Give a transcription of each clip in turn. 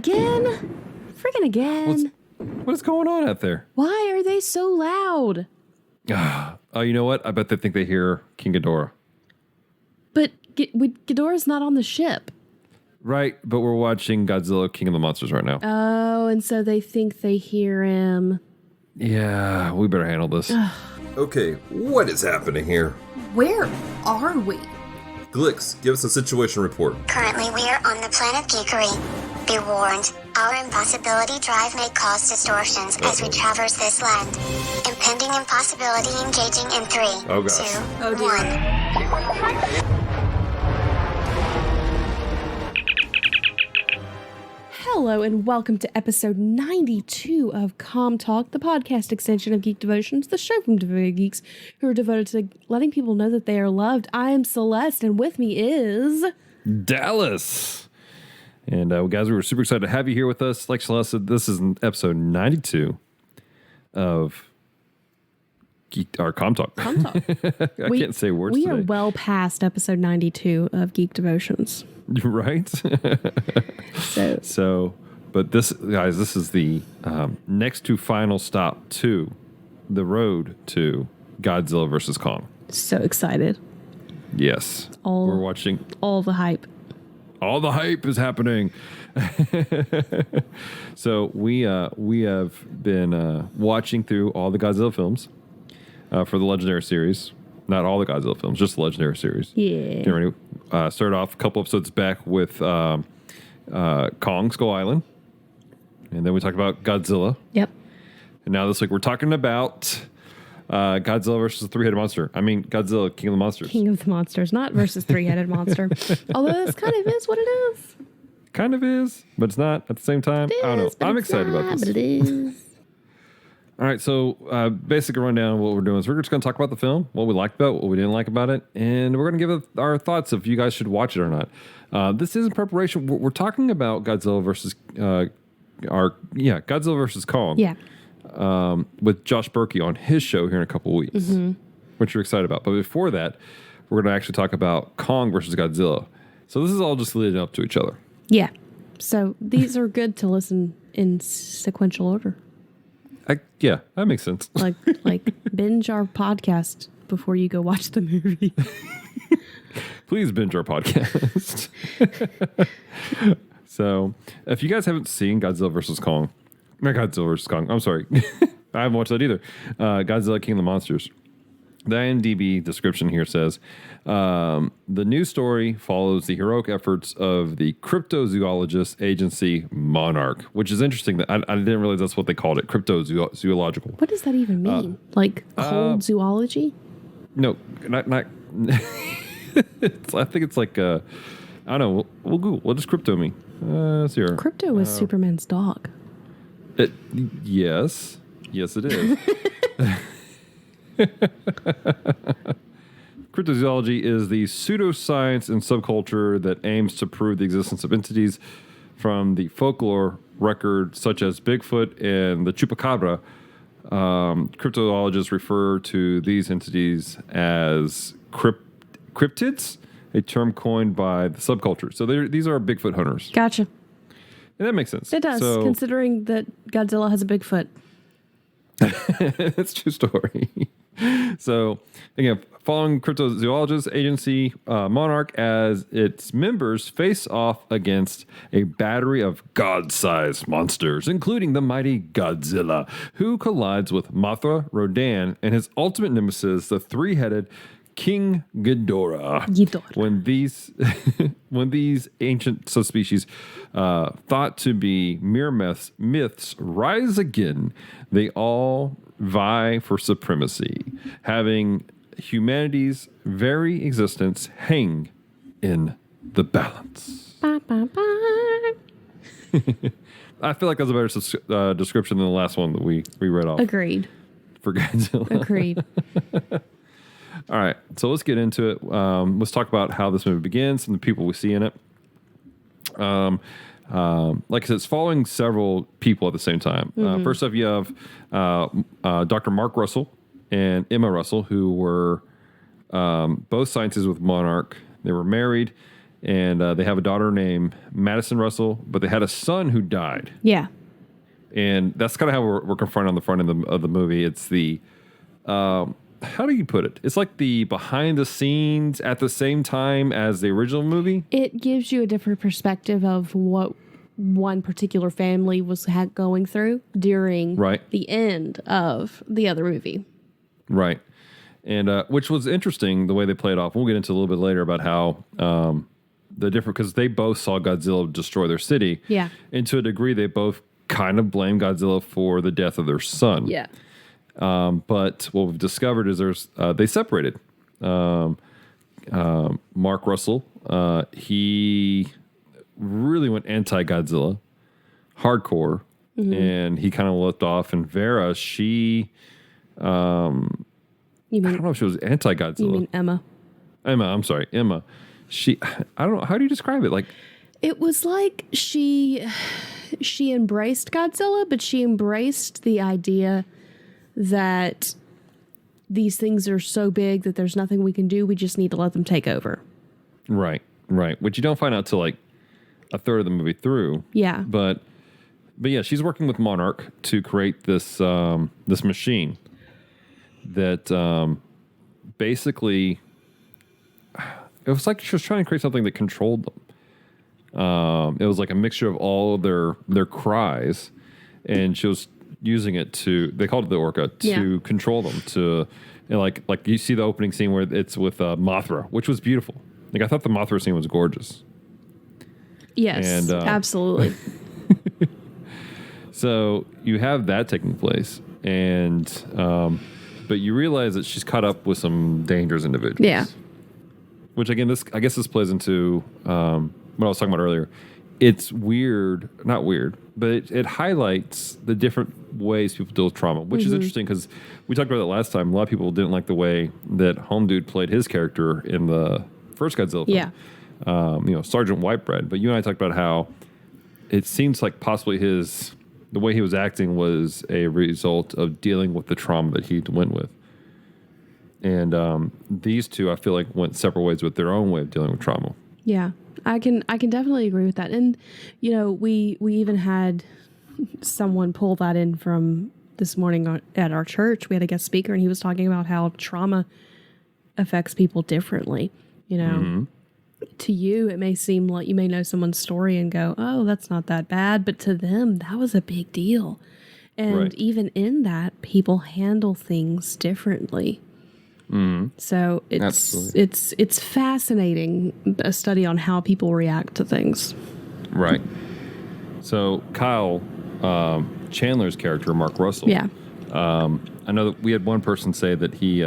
Again? Freaking again. What's going on out there? Why are they so loud? Oh, you know what? I bet they think they hear King Ghidorah. But Ghidorah's not on the ship. Right, but we're watching Godzilla, King of the Monsters right now. Oh, and so they think they hear him. Yeah, we better handle this. Okay, what is happening here? Where are we? Glix, give us a situation report. Currently, we are on the planet Geekery. Be warned, our impossibility drive may cause distortions as we traverse this land. Impending impossibility engaging in 3, Oh, gosh. 2, Oh, dear. 1. Hello and welcome to episode 92 of Com Talk, the podcast extension of Geek Devotions, the show from devoted geeks who are devoted to letting people know that they are loved. I am Celeste, and with me is... Dallas. And guys, we were super excited to have you here with us. Like Celeste said, this is episode 92 of Geek, or Com Talk. Com Talk. I can't say words We today. are well past episode 92 of Geek Devotions. Right? But this, guys, this is the next to final stop to the road to Godzilla versus Kong. So excited. Yes. We're watching. All the hype. All the hype is happening. So we have been watching through all the Godzilla films for the Legendary series. Not all the Godzilla films, just the Legendary series. Yeah. Getting ready. Started off a couple episodes back with Kong Skull Island. And then we talked about Godzilla. Yep. And now this week we're talking about Godzilla versus the three-headed monster. I mean, Godzilla, King of the Monsters. King of the Monsters, not versus three-headed monster. Although this kind of is what it is. Kind of is, but it's not at the same time. It I don't know. is, but I'm it's excited not, about this. But it is. All right, so basic rundown of what we're doing is we're just going to talk about the film, what we liked about it, what we didn't like about it, and we're going to give it our thoughts if you guys should watch it or not. This is in preparation. We're talking about Godzilla versus Godzilla versus Kong. Yeah. With Josh Berkey on his show here in a couple of weeks, which you're excited about. But before that, we're going to actually talk about Kong versus Godzilla. So this is all just leading up to each other. Yeah. So these are good to listen in sequential order. Yeah, that makes sense. Like binge our podcast before you go watch the movie. Please binge our podcast. So, if you guys haven't seen Godzilla vs. Kong, not Godzilla vs. Kong, I'm sorry. I haven't watched that either. Godzilla, King of the Monsters. The IMDb description here says, the news story follows the heroic efforts of the cryptozoologist agency Monarch, which is interesting. That I didn't realize that's what they called it, cryptozoological. What does that even mean? Like cold zoology? No, not I think it's like, I don't know. We'll Google. What does crypto mean? Let's see here. Crypto is Superman's dog. Yes, it is. Cryptozoology is the pseudoscience and subculture that aims to prove the existence of entities from the folklore record, such as Bigfoot and the Chupacabra. Cryptozoologists refer to these entities as cryptids, a term coined by the subculture. So these are Bigfoot hunters. Gotcha. And that makes sense. It does, considering that Godzilla has a Bigfoot. That's a true story. So, again, following cryptozoologist agency Monarch as its members face off against a battery of god-sized monsters, including the mighty Godzilla, who collides with Mothra, Rodan, and his ultimate nemesis, the three-headed King Ghidorah. When these ancient subspecies thought to be mere myths rise again, they all vie for supremacy, having humanity's very existence hang in the balance. Ba, ba, ba. I feel like that's a better description than the last one that we read off. Agreed. For Godzilla. Agreed. All right, so let's get into it. Let's talk about how this movie begins and the people we see in it. Like I said, it's following several people at the same time. First up, you have Dr. Mark Russell and Emma Russell, who were both scientists with Monarch. They were married, And they have a daughter named Madison Russell, but they had a son who died. Yeah. And that's kind of how we're confronted on the front of the movie. It's the, how do you put it? It's like the behind the scenes at the same time as the original movie. It gives you a different perspective of what one particular family was going through during the end of the other movie. Right. And which was interesting, the way they played off. We'll get into a little bit later about how the different, because they both saw Godzilla destroy their city. Yeah. And to a degree, they both kind of blame Godzilla for the death of their son. Yeah. But what we've discovered is they separated. Mark Russell, he really went anti-Godzilla, hardcore, and he kind of left off. And Vera, she, I don't know if she was anti-Godzilla. You mean Emma? I'm sorry, Emma. She, I don't know, how do you describe it? Like, it was like she embraced Godzilla, but she embraced the idea that these things are so big that there's nothing we can do. We just need to let them take over. Right. Which you don't find out till like a third of the movie through. Yeah. But yeah, she's working with Monarch to create this this machine that basically, it was like she was trying to create something that controlled them. It was like a mixture of all their cries, and she was using it to, they called it the Orca, to control them, to, you know, like you see the opening scene where it's with Mothra, which was beautiful. Like, I thought the Mothra scene was gorgeous. Yes, and, absolutely. So you have that taking place, and but you realize that she's caught up with some dangerous individuals. Yeah. Which again, I guess this plays into what I was talking about earlier. It's weird, not weird, but it highlights the different ways people deal with trauma, which is interesting because we talked about it last time. A lot of people didn't like the way that Home Dude played his character in the first Godzilla film. Yeah. Sergeant Whitebread. But you and I talked about how it seems like possibly the way he was acting was a result of dealing with the trauma that he went with. And these two, I feel like, went separate ways with their own way of dealing with trauma. Yeah, I can definitely agree with that. And, we even had someone pull that in from this morning at our church. We had a guest speaker, and he was talking about how trauma affects people differently. To you, it may seem like you may know someone's story and go, oh, that's not that bad. But to them, that was a big deal. And even in that, people handle things differently. So it's fascinating, a study on how people react to things. Right. So Kyle Chandler's character, Mark Russell. Yeah. I know that we had one person say that he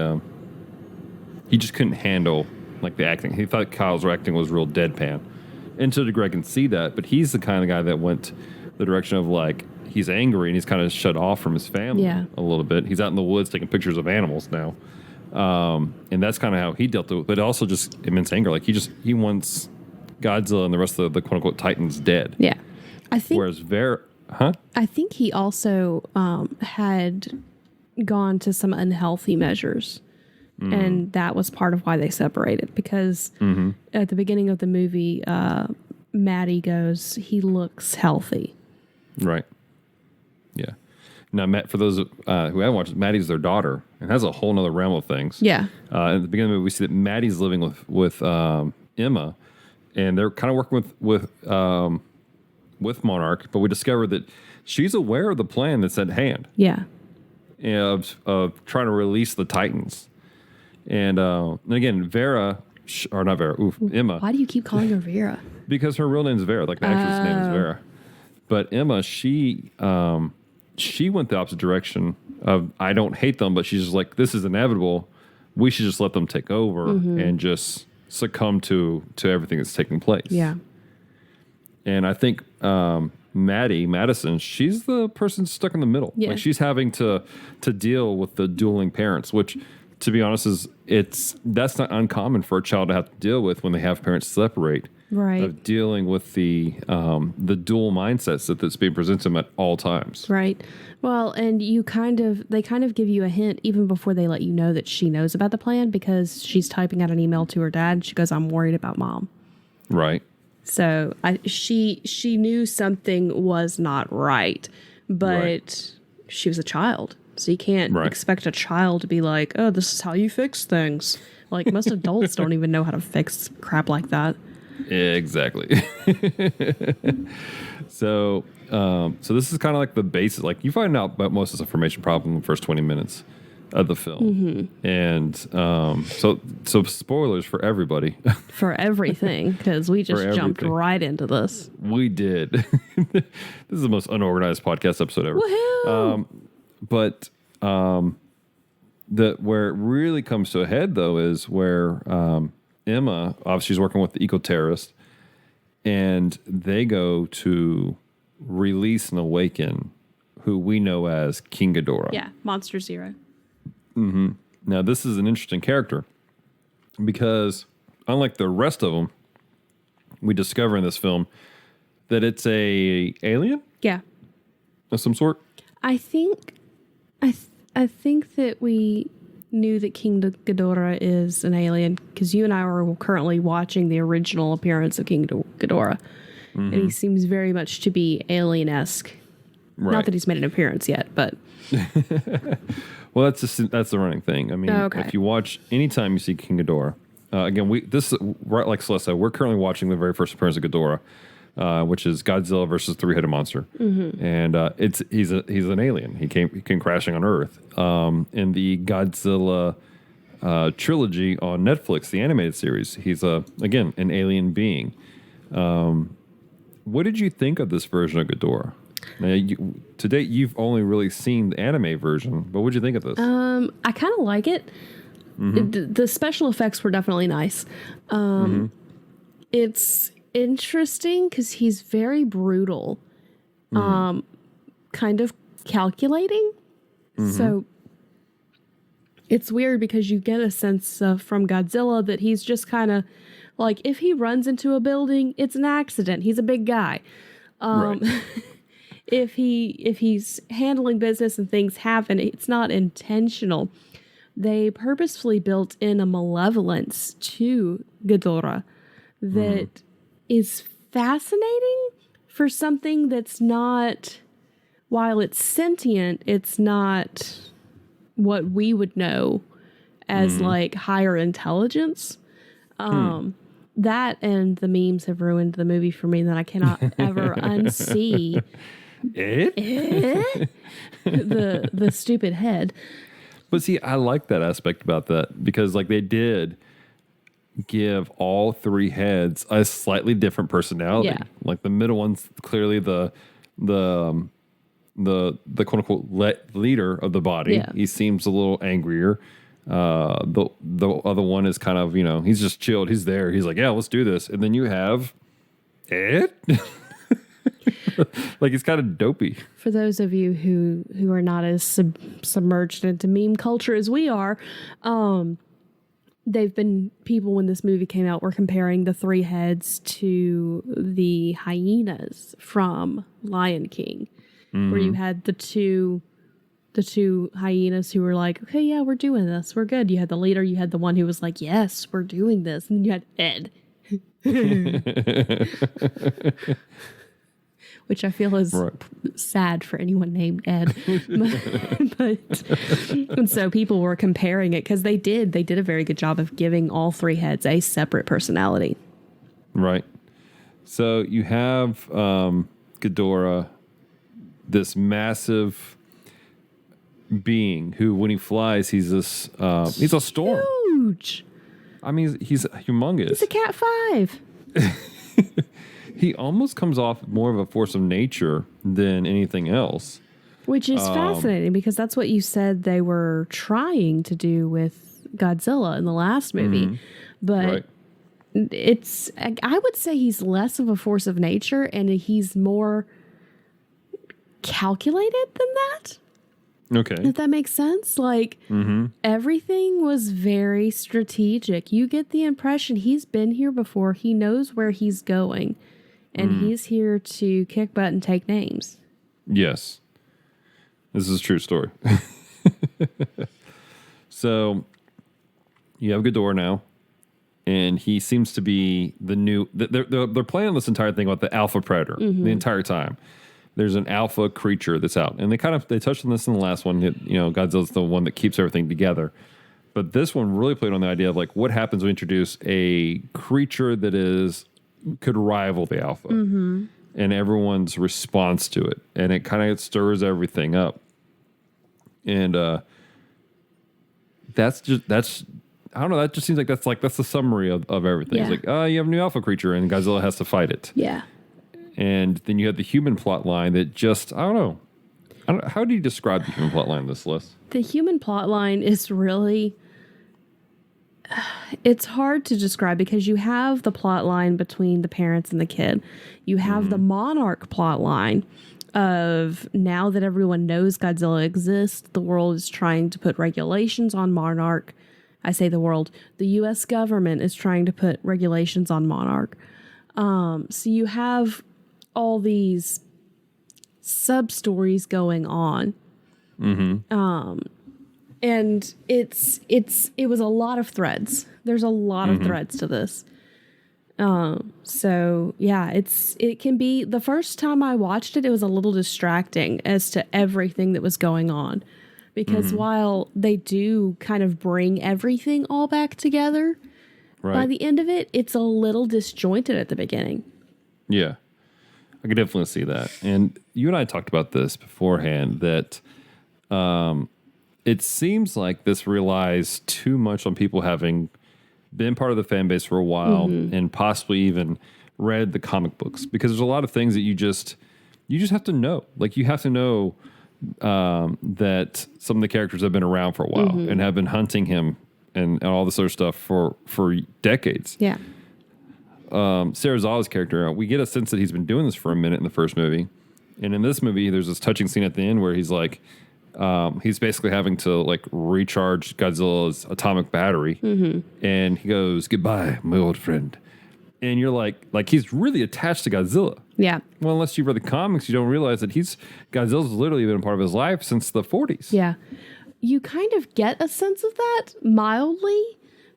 just couldn't handle like the acting. He thought Kyle's acting was real deadpan. And to a degree I can see that, but he's the kind of guy that went the direction of like he's angry and he's kind of shut off from his family a little bit. He's out in the woods taking pictures of animals now. And that's kind of how he dealt with it, but also just immense anger. Like he wants Godzilla and the rest of the quote unquote Titans dead. Yeah. I think, whereas I think he also had gone to some unhealthy measures. And that was part of why they separated, because at the beginning of the movie, Maddie goes, he looks healthy. Right. Yeah. Now, Matt, for those who haven't watched it, Maddie's their daughter, and has a whole nother realm of things. Yeah. At the beginning of the movie, we see that Maddie's living with Emma, and they're kind of working with Monarch, but we discover that she's aware of the plan that's at hand. Yeah. Of trying to release the Titans. And again, Emma. Why do you keep calling her Vera? Because her real name is Vera, like the actress' name is Vera. But Emma, she went the opposite direction of, I don't hate them, but she's just like, this is inevitable. We should just let them take over and just succumb to everything that's taking place. Yeah. And I think Madison, she's the person stuck in the middle. Yeah. Like she's having to deal with the dueling parents, which, to be honest, that's not uncommon for a child to have to deal with when they have parents separate. Right. Of dealing with the dual mindsets that's being presented to them at all times. Right. Well, and they kind of give you a hint even before they let you know that she knows about the plan, because she's typing out an email to her dad. She goes, I'm worried about Mom. Right. So she knew something was not right, but she was a child. So you can't expect a child to be like, oh, this is how you fix things. Like most adults don't even know how to fix crap like that. Exactly. So this is kind of like the basis. Like you find out about most of this information probably in the first 20 minutes of the film. And so spoilers for everybody. For everything, because we just jumped right into this. We did. This is the most unorganized podcast episode ever. Woohoo! But where it really comes to a head, though, is where Emma, obviously, she's working with the eco-terrorist, and they go to release and awaken who we know as King Ghidorah. Yeah, Monster Zero. Mm-hmm. Now, this is an interesting character because, unlike the rest of them, we discover in this film that it's a alien? Yeah. Of some sort? I think that we knew that King Ghidorah is an alien because you and I are currently watching the original appearance of King Ghidorah. And he seems very much to be alien-esque. Right. Not that he's made an appearance yet, but... Well, that's the running thing. I mean, if you watch, anytime you see King Ghidorah, again, right like Celeste said, we're currently watching the very first appearance of Ghidorah, which is Godzilla versus three-headed monster, and he's an alien. He came crashing on Earth. In the Godzilla trilogy on Netflix, the animated series, he's again an alien being. What did you think of this version of Ghidorah? Now, to date, you've only really seen the anime version, but what did you think of this? I kind of like it. The special effects were definitely nice. It's interesting because he's very brutal, kind of calculating. So it's weird because you get a sense from Godzilla that he's just kind of like, if he runs into a building, it's an accident. He's a big guy. If he's handling business and things happen, it's not intentional. They purposefully built in a malevolence to Ghidorah that is fascinating for something that's not, while it's sentient, it's not what we would know as like higher intelligence. That and the memes have ruined the movie for me that I cannot ever unsee. The stupid head. But see, I like that aspect about that because like they did give all three heads a slightly different personality. Yeah. Like the middle one's clearly the quote unquote leader of the body. Yeah. He seems a little angrier. The other one is kind of, he's just chilled. He's there. He's like, yeah, let's do this. And then you have Ed. Like he's kind of dopey. For those of you who are not as submerged into meme culture as we are, they've been, people when this movie came out were comparing the three heads to the hyenas from Lion King, where you had the two hyenas who were like, okay, yeah, we're doing this. We're good. You had the leader. You had the one who was like, yes, we're doing this. And then you had Ed. Which I feel is sad for anyone named Ed. And so people were comparing it because they did a very good job of giving all three heads a separate personality. Right. So you have Ghidorah, this massive being who, when he flies, he's a storm. Huge. I mean, he's humongous. He's a Cat 5. He almost comes off more of a force of nature than anything else. Which is fascinating because that's what you said they were trying to do with Godzilla in the last movie. But I would say he's less of a force of nature and he's more calculated than that. Okay. If that makes sense. Like everything was very strategic. You get the impression he's been here before. He knows where he's going. And he's here to kick butt and take names. Yes. This is a true story. So you have Ghidorah now. And and he seems to be the new. They're playing this entire thing about the alpha predator the entire time. There's an alpha creature that's out, and they touched on this in the last one. Godzilla's the one that keeps everything together, but this one really played on the idea of like what happens when we introduce a creature that could rival the alpha, and everyone's response to it, and it kind of stirs everything up, and that's I don't know. That just seems like that's the summary of everything. Yeah. It's like, you have a new alpha creature, and Godzilla has to fight it. Yeah. And then you have the human plot line that just, I don't know. How do you describe the human plot line in this list? The human plot line is really, it's hard to describe because you have the plot line between the parents and the kid. You have the Monarch plot line of now that everyone knows Godzilla exists, the world is trying to put regulations on Monarch. I say the world. The U.S. government is trying to put regulations on Monarch. So you have all these sub-stories going on. And it was a lot of threads. There's a lot of threads to this. So yeah, it can be, the first time I watched it, it was a little distracting as to everything that was going on. Because while they do kind of bring everything all back together, by the end of it, it's a little disjointed at the beginning. Yeah. I could definitely see that. And you and I talked about this beforehand, that it seems like this relies too much on people having been part of the fan base for a while and possibly even read the comic books. Because there's a lot of things that you just have to know. Like, you have to know that some of the characters have been around for a while and have been hunting him and all this other stuff for decades. Yeah. Serizawa's character, we get a sense that he's been doing this for a minute in the first movie. And in this movie, there's this touching scene at the end where he's like, he's basically having to like recharge Godzilla's atomic battery. And he goes, "Goodbye, my old friend." And you're like he's really attached to Godzilla. Yeah. Well, unless you've read the comics, you don't realize that Godzilla's literally been a part of his life since the 40s. Yeah. You kind of get a sense of that mildly,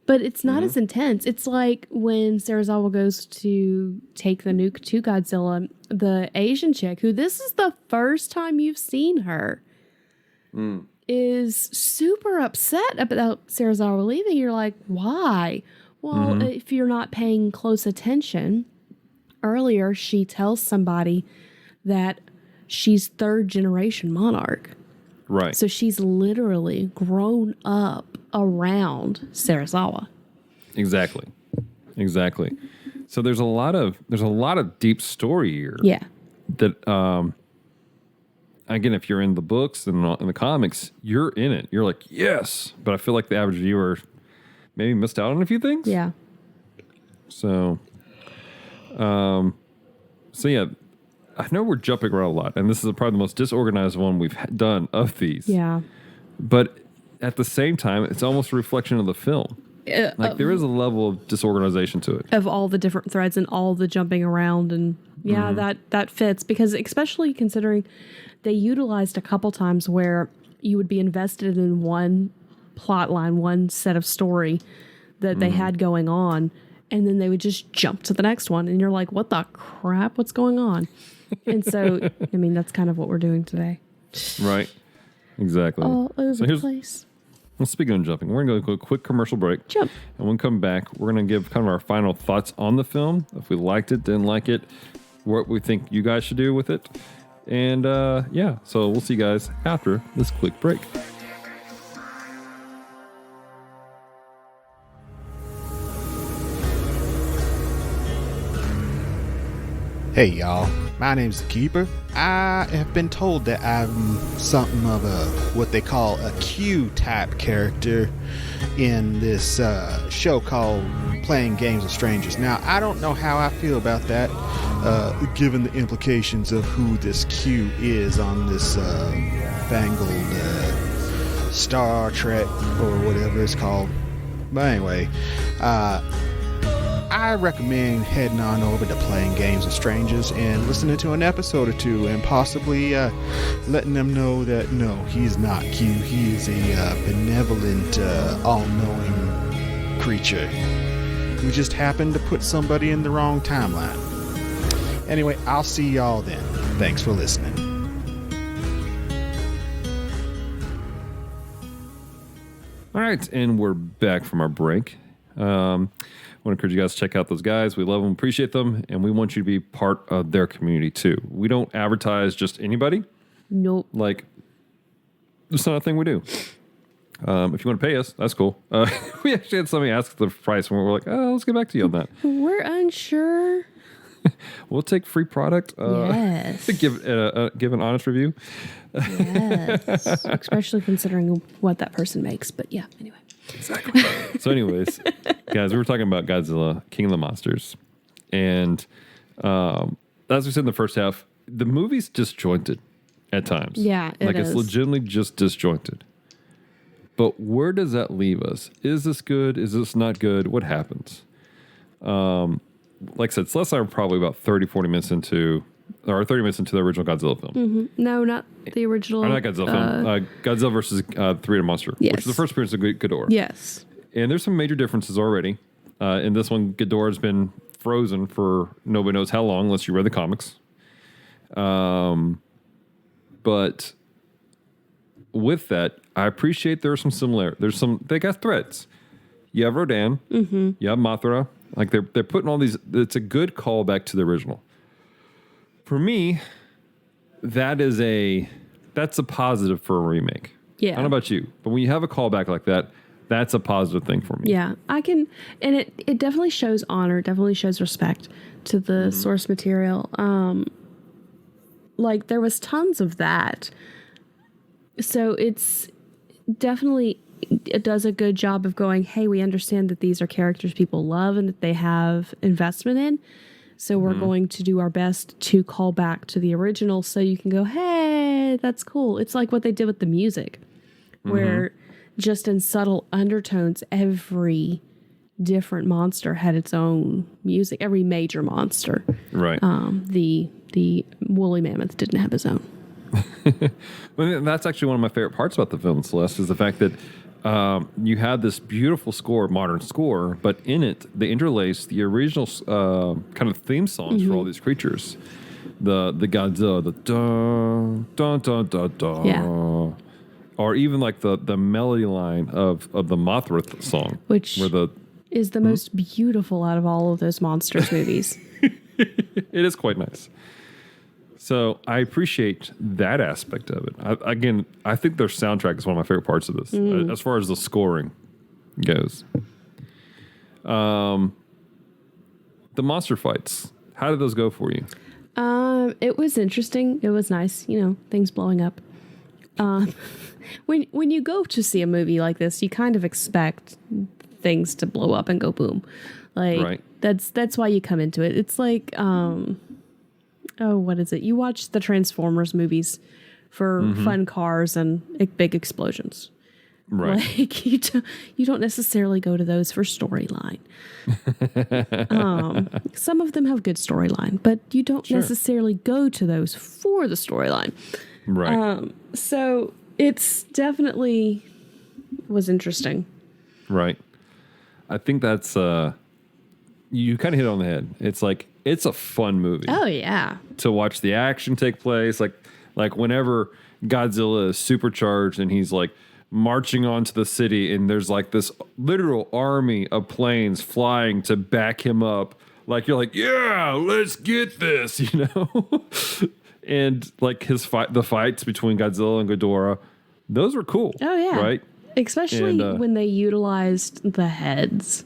but it's not as intense. It's like when Serizawa goes to take the nuke to Godzilla, the Asian chick, who this is the first time you've seen her, is super upset about Serizawa leaving. You're like, why? Well, if you're not paying close attention, earlier she tells somebody that she's third generation Monarch. Right. So she's literally grown up around Serizawa. Exactly. So there's a lot of deep story here. Yeah. That again, if you're in the books and in the comics, you're in it. You're like, yes. But I feel like the average viewer maybe missed out on a few things. Yeah. So yeah, I know we're jumping around a lot, and this is probably the most disorganized one we've done of these. Yeah. But at the same time, it's almost a reflection of the film. There is a level of disorganization to it. Of all the different threads and all the jumping around, and that fits, because especially considering they utilized a couple times where you would be invested in one plot line, one set of story that they had going on, and then they would just jump to the next one, and you're like, what the crap? What's going on? And so, I mean, that's kind of what we're doing today. Right. Exactly. All over the place. Well, speaking of jumping, we're going to go to a quick commercial break. Jump. And when we come back, we're going to give kind of our final thoughts on the film. If we liked it, didn't like it, what we think you guys should do with it. And so we'll see you guys after this quick break. Hey y'all, my name's the Keeper. I have been told that I'm something of what they call a Q-type character in this show called Playing Games with Strangers. Now, I don't know how I feel about that, given the implications of who this Q is on this fangled Star Trek or whatever it's called. But anyway, I recommend heading on over to Playing Games with Strangers and listening to an episode or two and possibly letting them know that no, he's not Q. He is a benevolent, all-knowing creature. You just happened to put somebody in the wrong timeline. Anyway, I'll see y'all then. Thanks for listening. All right, and we're back from our break. I want to encourage you guys to check out those guys. We love them, appreciate them, and we want you to be part of their community too. We don't advertise just anybody. Nope. Like, it's not a thing we do. If you want to pay us, that's cool. We actually had somebody ask the price, and we're like, oh, let's get back to you on that. We're unsure. We'll take free product. Yes. Give an honest review. Yes. Especially considering what that person makes. But yeah, anyway. Exactly. So anyways, guys, we were talking about Godzilla, King of the Monsters. And as we said in the first half, the movie's disjointed at times. Yeah, it it's is. legitimately just disjointed. But where does that leave us? Is this good? Is this not good? What happens? Like I said, Celeste and I are probably about 30 minutes into the original Godzilla film. Mm-hmm. No, not the original. Or not Godzilla film. Godzilla versus Three-Headed Monster, yes. which is the first appearance of Ghidorah. Yes. And there's some major differences already. In this one, Ghidorah's been frozen for nobody knows how long, unless you read the comics. But with that, I appreciate there are some similarities. They got threads. You have Rodan. Mm-hmm. You have Mothra. Like they're putting all these. It's a good callback to the original. For me, that's a positive for a remake. Yeah. I don't know about you, but when you have a callback like that, that's a positive thing for me. Yeah, I can, and it definitely shows honor, definitely shows respect to the source material. Like there was tons of that, so it's definitely. It does a good job of going, hey, we understand that these are characters people love and that they have investment in. So we're going to do our best to call back to the original so you can go, hey, that's cool. It's like what they did with the music, where just in subtle undertones, every different monster had its own music, every major monster. Right. The woolly mammoth didn't have his own. Well, that's actually one of my favorite parts about the film, Celeste, is the fact that you had this beautiful score, modern score, but in it, they interlace the original kind of theme songs for all these creatures. The Godzilla, the dun, dun, dun, dun, dun. Yeah. Or even like the melody line of the Mothra song. Which where is the most beautiful out of all of those monsters movies. It is quite nice. So I appreciate that aspect of it. I think their soundtrack is one of my favorite parts of this, as far as the scoring goes. The monster fights, how did those go for you? It was interesting. It was nice, things blowing up. When you go to see a movie like this, you kind of expect things to blow up and go boom. Like right. That's why you come into it. It's like what is it? You watch the Transformers movies for fun cars and big explosions. Right. Like you don't necessarily go to those for storyline. Some of them have good storyline, but you don't necessarily go to those for the storyline. Right. So it's definitely was interesting. Right. I think that's you kind of hit it on the head. It's like it's a fun movie. Oh yeah. To watch the action take place, like whenever Godzilla is supercharged and he's like marching onto the city and there's like this literal army of planes flying to back him up. Like you're like, yeah, let's get this, And like the fights between Godzilla and Ghidorah, those were cool. Oh yeah. Right? Especially when they utilized the heads.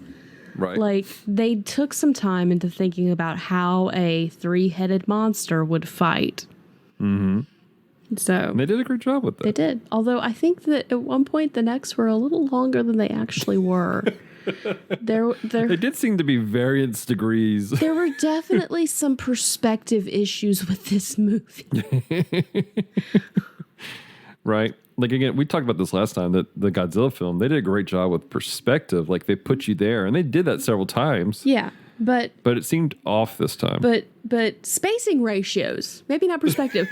Right. Like they took some time into thinking about how a 3-headed monster would fight. Mm-hmm. So and they did a great job with that. They did. Although I think that at one point the necks were a little longer than they actually were. They did seem to be variance degrees. There were definitely some perspective issues with this movie. Right. Like, again, we talked about this last time, that the Godzilla film, they did a great job with perspective. Like, they put you there, and they did that several times. Yeah, but it seemed off this time. But spacing ratios, maybe not perspective.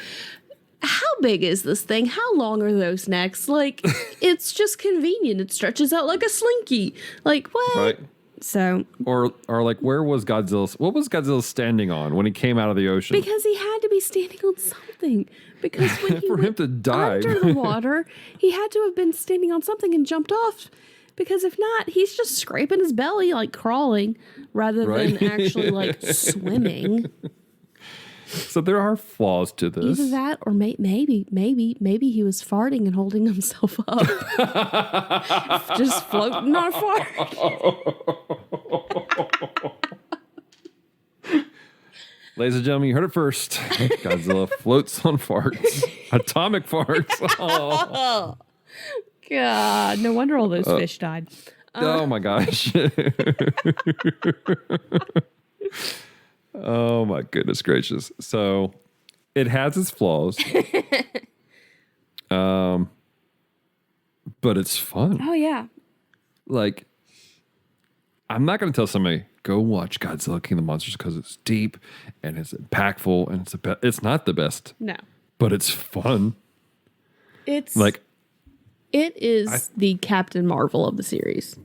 How big is this thing? How long are those necks? Like, it's just convenient. It stretches out like a slinky. Like, what? Right. So, or like, where was Godzilla? What was Godzilla standing on when he came out of the ocean? because he had to be standing on something. Because when he For him went to dive. under the water, he had to have been standing on something and jumped off. Because if not, he's just scraping his belly, like crawling, rather Right. than actually like swimming. So there are flaws to this. Either that, or maybe he was farting and holding himself up, just floating on a fart. Ladies and gentlemen, you heard it first. Godzilla floats on farts. Atomic farts. Oh, God, no wonder all those fish died. oh my gosh. Oh my goodness gracious. So it has its flaws. But it's fun. Oh yeah, Like, I'm not going to tell somebody, go watch Godzilla King of the Monsters because it's deep and it's impactful and it's not the best, no, but it's fun. it's Like, it is the Captain Marvel of the series.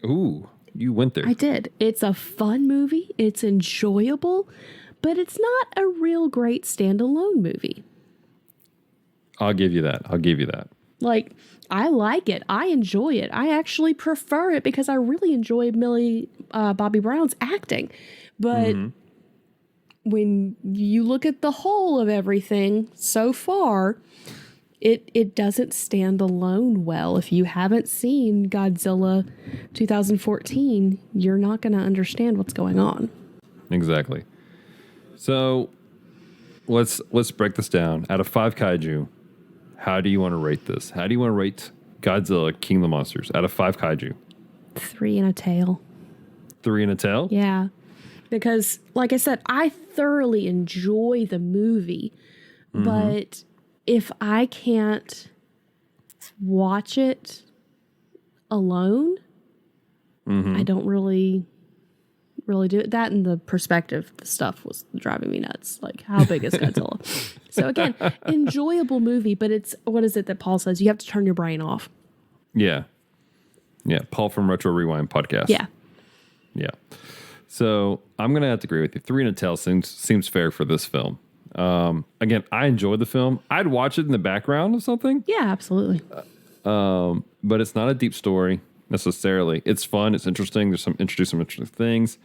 ooh, you went there. I did. It's a fun movie. It's enjoyable, but it's not a real great standalone movie. I'll give you that. Like, I like it. I enjoy it. I actually prefer it because I really enjoy Millie Bobby Brown's acting. But when you look at the whole of everything so far, it doesn't stand alone well. If you haven't seen Godzilla 2014, you're not going to understand what's going on. Exactly. So let's break this down. Out of 5 kaiju, how do you want to rate this? How do you want to rate Godzilla King of the Monsters out of 5 kaiju? 3 and a tail. 3 and a tail? Yeah. Because, like I said, I thoroughly enjoy the movie, but if I can't watch it alone, I don't really do it. That and the perspective stuff was driving me nuts. Like, how big is Godzilla? So again, enjoyable movie, but it's, what is it that Paul says? You have to turn your brain off. Yeah. Yeah. Paul from Retro Rewind podcast. Yeah. Yeah. So I'm going to have to agree with you. 3 and a tail seems fair for this film. Again, I enjoyed the film. I'd watch it in the background of something. Yeah, absolutely. But it's not a deep story necessarily. It's fun. It's interesting. There's some interesting things.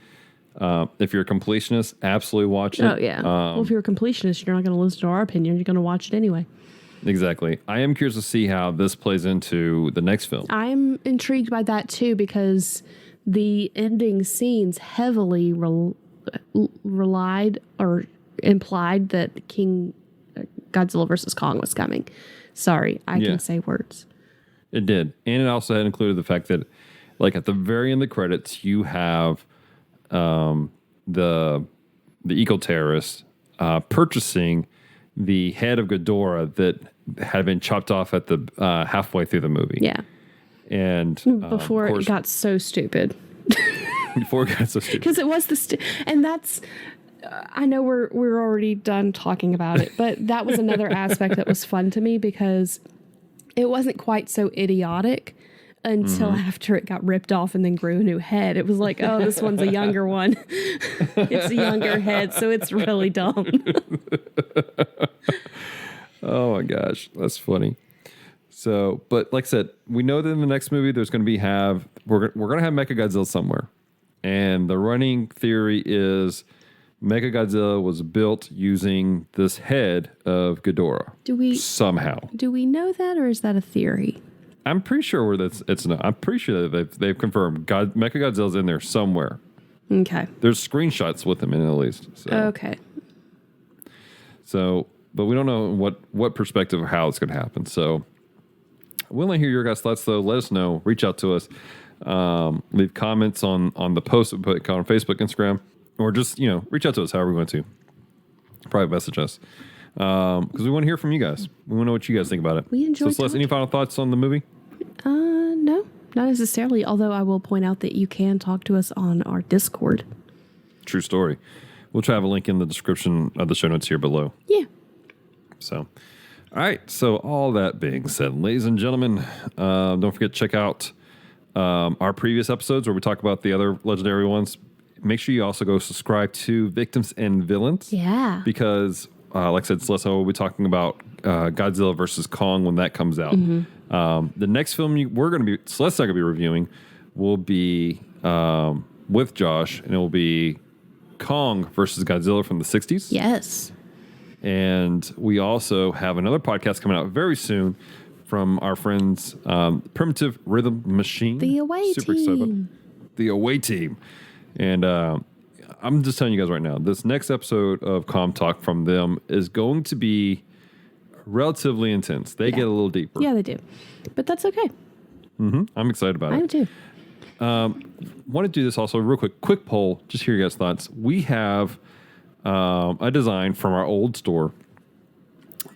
If you're a completionist, absolutely watch it. Oh, yeah. Well, if you're a completionist, you're not going to listen to our opinion. You're going to watch it anyway. Exactly. I am curious to see how this plays into the next film. I'm intrigued by that, too, because the ending scenes heavily relied or implied that Godzilla versus Kong was coming. Sorry, I can say words. It did. And it also had included the fact that, like, at the very end of the credits, you have the eco-terrorists purchasing the head of Ghidorah that had been chopped off at the halfway through the movie. Yeah. And Before it got so stupid. Before it got so stupid. Because it was and that's, I know we're already done talking about it, but that was another aspect that was fun to me because it wasn't quite so idiotic until after it got ripped off and then grew a new head. It was like, oh, this one's a younger one. It's a younger head, so it's really dumb. Oh my gosh, that's funny. So, but like I said, we know that in the next movie there's going to be we're going to have Mechagodzilla somewhere, and the running theory is Mechagodzilla was built using this head of Ghidorah. Somehow? Do we know that, or is that a theory? I'm pretty sure I'm pretty sure that they've confirmed Mechagodzilla's in there somewhere. Okay. There's screenshots with him in it at least. So. Okay. So, but we don't know what perspective or how it's going to happen. So, we want to hear your guys' thoughts, though. Let us know. Reach out to us. Leave comments on the post we put on Facebook, Instagram, or just, reach out to us however we want to. Probably message us. Because we want to hear from you guys. We want to know what you guys think about it. We enjoy So, Celeste, any final thoughts on the movie? No, not necessarily. Although I will point out that you can talk to us on our Discord. True story. We'll try to have a link in the description of the show notes here below. Yeah. So, all right. So, all that being said, ladies and gentlemen, don't forget to check out our previous episodes where we talk about the other legendary ones, make sure you also go subscribe to Victims and Villains. Yeah. Because, like I said, Celeste will be talking about Godzilla versus Kong when that comes out. The next film Celeste going to be reviewing will be with Josh, and it will be Kong versus Godzilla from the 60s. Yes. And we also have another podcast coming out very soon from our friends, Primitive Rhythm Machine. The Away Super Team. excited about the Away Team. And I'm just telling you guys right now, this next episode of Com Talk from them is going to be relatively intense. They get a little deeper. Yeah, they do. But that's okay. I'm excited about it. I am too. Want to do this also real quick poll, just hear you guys' thoughts. We have a design from our old store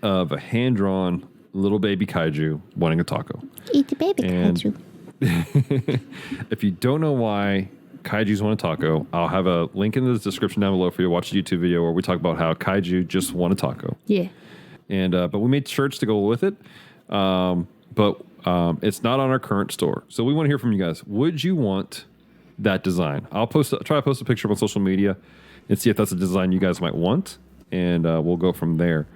of a hand-drawn little baby kaiju wanting a taco. Eat the baby kaiju. If you don't know why kaijus want a taco, I'll have a link in the description down below for you to watch a YouTube video where we talk about how kaiju just want a taco. Yeah. And but we made shirts to go with it. But it's not on our current store. So we want to hear from you guys. Would you want that design? I'll try to post a picture on social media and see if that's a design you guys might want. And we'll go from there.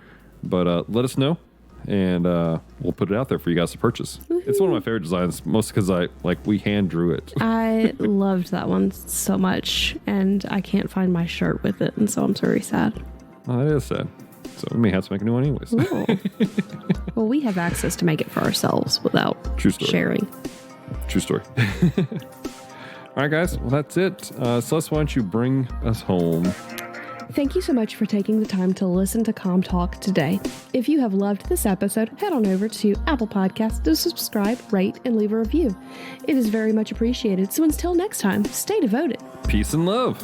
But let us know. And we'll put it out there for you guys to purchase. Woo-hoo. It's one of my favorite designs, mostly because we hand drew it. I loved that one so much, and I can't find my shirt with it, and so I'm very sad. Oh, that is sad. So we may have to make a new one anyways. Well, we have access to make it for ourselves without sharing. True story. All right, guys. Well, that's it. Celeste, why don't you bring us home? Thank you so much for taking the time to listen to Com Talk today. If you have loved this episode, head on over to Apple Podcasts to subscribe, rate, and leave a review. It is very much appreciated. So until next time, stay devoted. Peace and love.